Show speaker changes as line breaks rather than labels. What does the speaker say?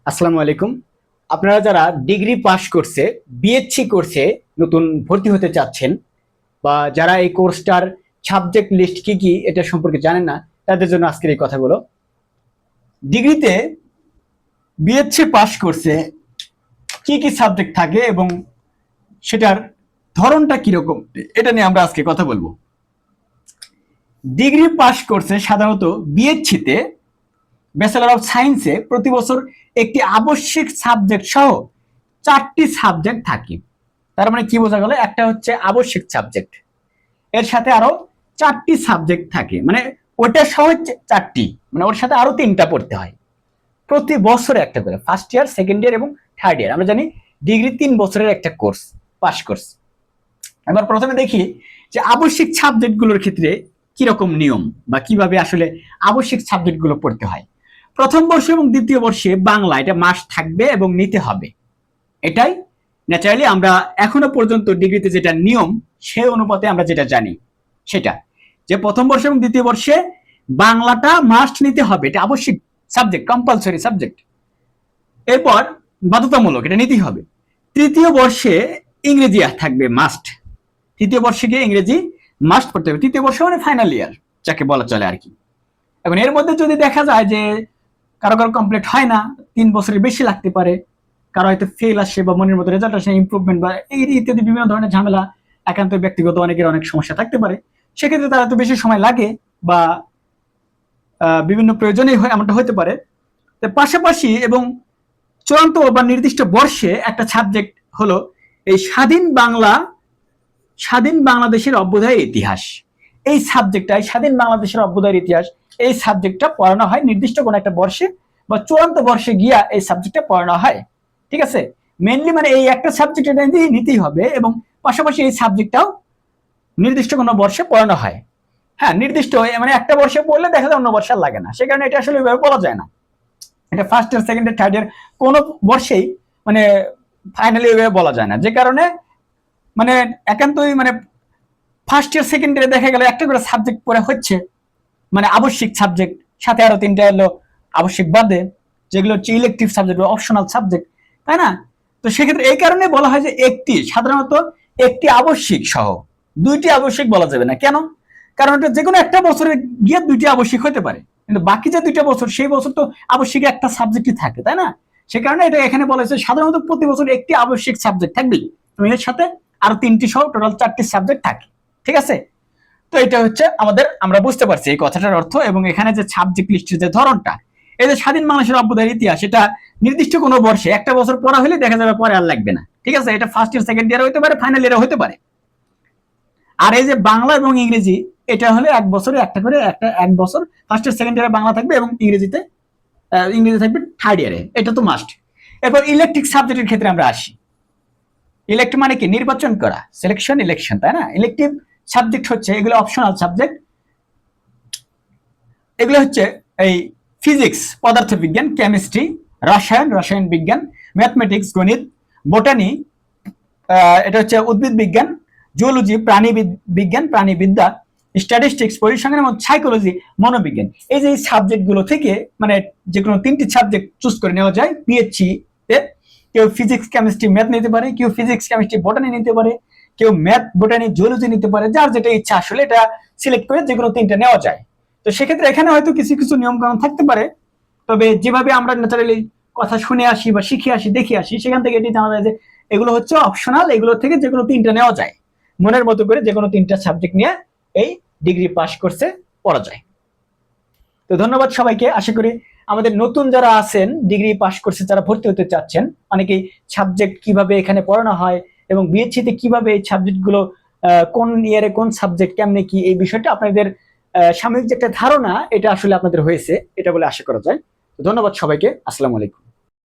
আসসালামু আলাইকুম। আপনারা যারা ডিগ্রি পাশ করছে, বিএসসি করছে, নতুন ভর্তি হতে চাচ্ছেন, বা যারা এই কোর্সটার সাবজেক্ট লিস্ট কি কি এটা সম্পর্কে জানেন না, তাদের জন্য আজকের এই কথাগুলো। ডিগ্রিতে বিএসসি পাশ করছে, কি কি সাবজেক্ট থাকে এবং সেটার ধরনটা কিরকম, এটা নিয়ে আমরা আজকে কথা বলবো। ডিগ্রি পাশ করছে সাধারণত বিএসসিতে, ব্যাচেলর অফ সায়েন্সে প্রতি বছর একটি আবশ্যিক সাবজেক্ট সহ 4টি সাবজেক্ট থাকে। তার মানে কি বোঝা গেল? একটা হচ্ছে আবশ্যিক সাবজেক্ট, এর সাথে আরো 4টি সাবজেক্ট থাকে, মানে ওটা সহ 4টি, মানে ওর সাথে আরো 3টা পড়তে হয় প্রতি বছরে একটা করে, ফার্স্ট ইয়ার, সেকেন্ড ইয়ার এবং থার্ড ইয়ার। আমরা জানি ডিগ্রি 3 বছরের একটা কোর্স, পাস কোর্স। এবার প্রথমে দেখি যে আবশ্যিক সাবজেক্টগুলোর ক্ষেত্রে কিরকম নিয়ম বা কিভাবে আসলে আবশ্যিক সাবজেক্টগুলো পড়তে হয়। প্রথম বর্ষ এবং দ্বিতীয় বর্ষে বাংলা এটা মাস্ট থাকবে এবং নিতে হবে, এটাই ন্যাচারালি আমরা এখনো পর্যন্ত ডিগ্রিতে যেটা নিয়ম, সেই অনুপাতে আমরা যেটা জানি সেটা, যে প্রথম বর্ষ এবং দ্বিতীয় বর্ষে বাংলাটা মাস্ট নিতে হবে, এটা আবশ্যিক সাবজেক্ট, কম্পালসরি সাবজেক্ট। এরপর বাধ্যতামূলক, এটা নিতেই হবে। তৃতীয় বর্ষে ইংরেজি থাকবে মাস্ট, তৃতীয় বর্ষে গিয়ে ইংরেজি মাস্ট পড়তে হবে। তৃতীয় বর্ষ মানে ফাইনাল ইয়ার যাকে বলা চলে আর কি। এখন এর মধ্যে যদি দেখা যায় যে কারো কারো কমপ্লিট হয় না, 3 বছরের বেশি লাগতে পারে, কারো হয়তো ফেল আসে বা মনের মতো রেজাল্ট আসে, ইমপ্রুভমেন্ট বা এই ইত্যাদি বিভিন্ন ধরনের ঝামেলা, একান্ত ব্যক্তিগত অনেকের অনেক সমস্যা থাকতে পারে, সেক্ষেত্রে তারা তো বেশি সময় লাগে বা বিভিন্ন প্রয়োজনে এমনটা হতে পারে। পাশাপাশি এবং চূড়ান্ত বা নির্দিষ্ট বর্ষে একটা সাবজেক্ট হলো এই স্বাধীন বাংলাদেশের অভ্যুদয়ের ইতিহাস। এই সাবজেক্টটা, স্বাধীন বাংলাদেশের অভ্যুদয়ের ইতিহাস, এই সাবজেক্টটা পড়ানো হয় নির্দিষ্ট কোনো একটা বর্ষে বা চূড়ান্ত বর্ষে গিয়া এই সাবজেক্টটা পড়ানো হয়। ঠিক আছে, মেনলি মানে এই একটা সাবজেক্ট নিতেই হবে এবং পাশাপাশি এই সাবজেক্টটাও নির্দিষ্ট কোনো বর্ষে পড়ানো হয়। হ্যাঁ, নির্দিষ্ট মানে একটা বর্ষে পড়লে দেখা যায় অন্য বর্ষে আর লাগে না, সে কারণে এটা আসলে ওইভাবে বলা যায় না। এটা first year, second year, third year কোনো বর্ষেই মানে ফাইনালি ওইভাবে বলা যায় না, যে কারণে মানে একান্তই মানে ফার্স্ট ইয়ার সেকেন্ড ইয়ারে দেখা গেল একটা করে সাবজেক্ট পড়ে হচ্ছে, মানে আবশ্যিক সাবজেক্ট, সাথে আরো 3টা হলো আবশ্যিক বাদে, যেগুলো হচ্ছে ইলেকটিভ সাবজেক্ট বা অপশনাল সাবজেক্ট, তাই না? তো সেক্ষেত্রে এই কারণে বলা হয় যে সাধারণত একটি আবশ্যিক সহ 2টি আবশ্যিক বলা যাবে না। কেন? কারণ এটা যে কোনো একটা বছরে গিয়ে 2টি আবশ্যিক হতে পারে, কিন্তু বাকি যে 2টা বছর, সেই বছর তো আবশ্যিক একটা সাবজেক্টই থাকে, তাই না? সে কারণে এটা এখানে বলা হয়েছে সাধারণত প্রতি বছর একটি আবশ্যিক সাবজেক্ট থাকবেই, তুমি এর সাথে আরো 3টি সহ টোটাল 4টি সাবজেক্ট থাকে। ঠিক আছে, তো এটা হচ্ছে আমরা বুঝতে পারছি এই কথাটার অর্থ। এবং এখানে যে সাবজেক্ট লিস্টের যে ধরনটা, এই যে স্বাধীন বাংলাদেশের অভ্যুদয়ের ইতিহাস, এটা নির্দিষ্ট কোনো বর্ষে একটা বছর পড়া হলে দেখা যাবে পরে আর লাগবে না। ঠিক আছে, এটা ফার্স্ট ইয়ার, সেকেন্ড ইয়ার হতে পারে, ফাইনাল ইয়ার হতে পারে। আর এই যে বাংলা এবং ইংরেজি, এটা হলে এক বছরে একটা করে, এক বছর ফার্স্ট ইয়ার সেকেন্ড ইয়ারে বাংলা থাকবে এবং ইংরেজি থাকবে থার্ড ইয়ারে, এটা তো মাস্ট। এরপর ইলেকট্রিক সাবজেক্টের ক্ষেত্রে আমরা আসি। ইলেক্ট মানে কি? নির্বাচন করা, সিলেকশন, ইলেকশন, তাই না? ইলেকটিভ সাবজেক্ট হচ্ছে এগুলো অপশনাল সাবজেক্ট, এগুলো হচ্ছে এই ফিজিক্স, পদার্থবিজ্ঞান, কেমিস্ট্রি, রসায়ন বিজ্ঞান, ম্যাথমেটিক্স, গণিত, বোটানি, এটা হচ্ছে উদ্ভিদ বিজ্ঞান, জুওলজি, প্রাণী বিজ্ঞান, প্রাণীবিদ্যা, স্ট্যাটিস্টিক্স, পরিসংখ্যান এবং সাইকোলজি, মনোবিজ্ঞান। এই যে সাবজেক্টগুলো থেকে মানে যে কোনো 3টি সাবজেক্ট চুজ করে নেওয়া যায় পিএইচসি তে। কেউ ফিজিক্স, কেমিস্ট্রি, ম্যাথ নিতে পারে, কেউ ফিজিক্স, কেমিস্ট্রি, বোটানি নিতে পারে, কেউ ম্যাথ, বোটানি, জুওলজি নিতে পারে, যার যেটা ইচ্ছা আসলে এটা সিলেক্ট করে যে কোনো 3টা নেওয়া যায়। তো সেক্ষেত্রে এখানে হয়তো কিছু কিছু নিয়ম কানুন থাকতে পারে, তবে যেভাবে আমরা ন্যাচারালি কথা শুনে আসি বা শিখে আসি, দেখে আসি, সেখান থেকে এটি জানা যায় যে এগুলো হচ্ছে অপশনাল, এগুলো থেকে যে কোনো 3টা নেওয়া যায়, মনের মতো করে যে কোনো 3টা সাবজেক্ট নিয়ে এই ডিগ্রি পাস করছে পড়া যায়। তো ধন্যবাদ সবাইকে। আশা করি আমাদের নতুন যারা আছেন, ডিগ্রি পাস করছে, যারা ভর্তি হতে চাচ্ছেন, অনেকেই সাবজেক্ট কিভাবে এখানে পড়ানো হয় এবং বিএসসিতে কিভাবে এই সাবজেক্টগুলো কোন ইয়ারে কোন সাবজেক্ট কেমনে কি, এই বিষয়টা আপনাদের সাময়িক যে একটা ধারণা, এটা আসলে আপনাদের হয়েছে, এটা বলে আশা করা যায়। ধন্যবাদ সবাইকে। আসসালামু আলাইকুম।